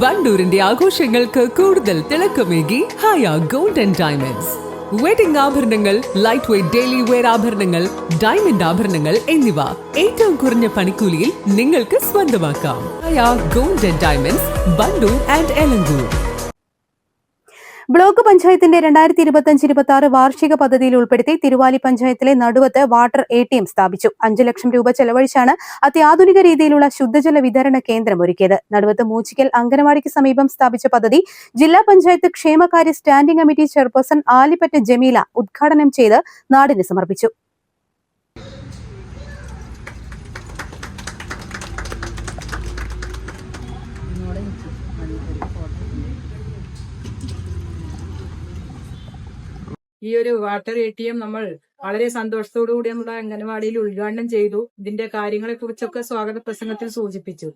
വണ്ടൂരിന്റെ ആഘോഷങ്ങൾക്ക് കൂടുതൽ തിളക്കമേകി Haya gold and diamonds. Wedding ആഭരണങ്ങൾ, ലൈറ്റ് വെയ്റ്റ് ഡെയിലി വെയർ ആഭരണങ്ങൾ, ഡയമണ്ട് ആഭരണങ്ങൾ എന്നിവ ഏറ്റവും കുറഞ്ഞ പണിക്കൂലിയിൽ നിങ്ങൾക്ക് സ്വന്തമാക്കാം. Haya gold and diamonds, Wandoor and Elankur. Block പഞ്ചായത്തിന്റെ 2025-26 വാർഷിക പദ്ധതിയിൽ ഉൾപ്പെടുത്തി തിരുവാലി പഞ്ചായത്തിലെ നടുവത്ത് വാട്ടർ ATM സ്ഥാപിച്ചു. 5 ലക്ഷം രൂപ ചെലവഴിച്ചാണ് അത്യാധുനിക രീതിയിലുള്ള ശുദ്ധജല വിതരണ കേന്ദ്രം ഒരുക്കിയത്. നടുവത്ത് മൂച്ചിക്കൽ അംഗനവാടിക്ക് സമീപം സ്ഥാപിച്ച പദ്ധതി ജില്ലാ പഞ്ചായത്ത് ക്ഷേമകാര്യ standing committee chairperson Alipatta Jameela ഉദ്ഘാടനം ചെയ്ത് നാടിന് സമർപ്പിച്ചു. ഈ ഒരു വാട്ടർ ATM നമ്മൾ വളരെ സന്തോഷത്തോടു കൂടി നമ്മുടെ അംഗനവാടിയിൽ ഉദ്ഘാടനം ചെയ്തു. ഇതിന്റെ കാര്യങ്ങളെ കുറിച്ചൊക്കെ സ്വാഗത പ്രസംഗത്തിൽ സൂചിപ്പിച്ചു.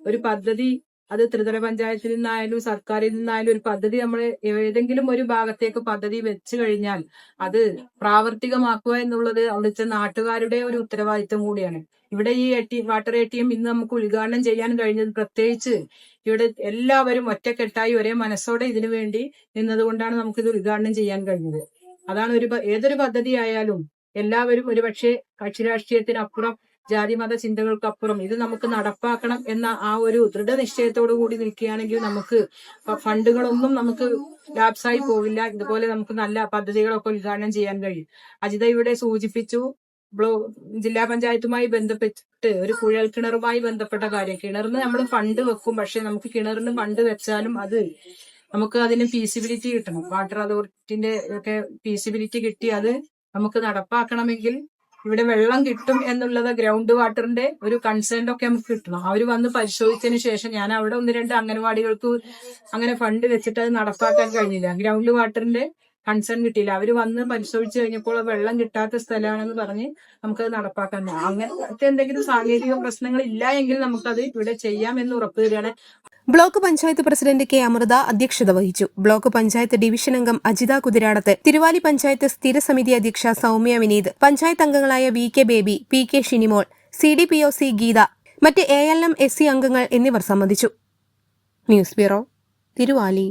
ഒരു പദ്ധതി അത് ത്രിതല പഞ്ചായത്തിൽ നിന്നായാലും സർക്കാരിൽ നിന്നായാലും ഒരു പദ്ധതി നമ്മൾ ഏതെങ്കിലും ഒരു ഭാഗത്തേക്ക് പദ്ധതി വെച്ചു കഴിഞ്ഞാൽ അത് പ്രാവർത്തികമാക്കുക എന്നുള്ളത് അവിടുത്തെ നാട്ടുകാരുടെ ഒരു ഉത്തരവാദിത്വം കൂടിയാണ്. ഇവിടെ ഈ വാട്ടർ ATM ഇന്ന് നമുക്ക് ഉദ്ഘാടനം ചെയ്യാൻ കഴിഞ്ഞത് പ്രത്യേകിച്ച് ഇവിടെ എല്ലാവരും ഒറ്റക്കെട്ടായി ഒരേ മനസ്സോടെ ഇതിനു വേണ്ടി നിന്നതുകൊണ്ടാണ് നമുക്കിത് ഉദ്ഘാടനം ചെയ്യാൻ കഴിഞ്ഞത്. അതാണ് ഏതൊരു പദ്ധതി ആയാലും എല്ലാവരും ഒരുപക്ഷെ കക്ഷി രാഷ്ട്രീയത്തിനപ്പുറം ജാതിമത ചിന്തകൾക്കപ്പുറം ഇത് നമുക്ക് നടപ്പാക്കണം എന്ന ആ ഒരു ദൃഢനിശ്ചയത്തോടു കൂടി നിൽക്കുകയാണെങ്കിൽ നമുക്ക് ഫണ്ടുകളൊന്നും നമുക്ക് ലാപ്സായി പോവില്ല. ഇതുപോലെ നമുക്ക് നല്ല പദ്ധതികളൊക്കെ ഉദ്ഘാടനം ചെയ്യാൻ കഴിയും. അജിത ഇവിടെ സൂചിപ്പിച്ചു ജില്ലാ പഞ്ചായത്തുമായി ബന്ധപ്പെട്ട് ഒരു കുഴൽ കിണറുമായി ബന്ധപ്പെട്ട കാര്യം. കിണറിന് നമ്മൾ ഫണ്ട് വെക്കും, പക്ഷെ നമുക്ക് കിണറിന് ഫണ്ട് വെച്ചാലും അത് നമുക്ക് അതിന് ഫീസിബിലിറ്റി കിട്ടണം. വാട്ടർ അതോറിറ്റിന്റെ ഒക്കെ ഫീസിബിലിറ്റി കിട്ടി അത് നമുക്ക് നടപ്പാക്കണമെങ്കിൽ ഇവിടെ വെള്ളം കിട്ടും എന്നുള്ളത് ഗ്രൗണ്ട് വാട്ടറിന്റെ ഒരു കൺസേൺ ഒക്കെ നമുക്ക് കിട്ടണം. അവർ വന്ന് പരിശോധിച്ചതിന് ശേഷം ഞാൻ അവിടെ 1-2 അംഗനവാടികൾക്ക് അങ്ങനെ ഫണ്ട് വെച്ചിട്ട് അത് നടപ്പാക്കാൻ കഴിഞ്ഞില്ല. ഗ്രൗണ്ട് വാട്ടറിന്റെ കൺസേൺ കിട്ടിയില്ല. അവർ വന്ന് പരിശോധിച്ചു കഴിഞ്ഞപ്പോൾ വെള്ളം കിട്ടാത്ത സ്ഥലമാണെന്ന് പറഞ്ഞ് നമുക്കത് നടപ്പാക്കാൻ. അങ്ങനത്തെ എന്തെങ്കിലും സാങ്കേതിക പ്രശ്നങ്ങൾ ഇല്ല എങ്കിൽ നമുക്കത് ഇവിടെ ചെയ്യാമെന്ന് ഉറപ്പു തരികയാണ്. Block panchayat president K Amrutha അധ്യക്ഷത വഹിച്ചു. ബ്ലോക്ക് പഞ്ചായത്ത് ഡിവിഷൻ അംഗം അജിത കുതിരാടത്ത്, തിരുവാലി പഞ്ചായത്ത് സ്ഥിരസമിതി അധ്യക്ഷ സൗമ്യ വിനീത്, പഞ്ചായത്ത് അംഗങ്ങളായ VK Baby, PK Shinimol, CDPOC Geetha, മറ്റ് ALM SC അംഗങ്ങൾ എന്നിവർ സംബന്ധിച്ചു. News bureau, Thiruvali.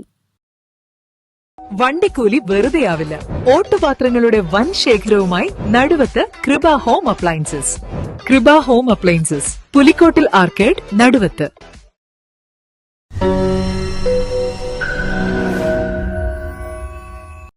വണ്ടിക്കൂലി വെറുതെയാവില്ല. ഓട്ടുപാത്രങ്ങളുടെ വൻ ശേഖരവുമായി Naduvath Krupa home appliances. Krupa home appliances, Pulikottil arcade, നടുവത്ത്.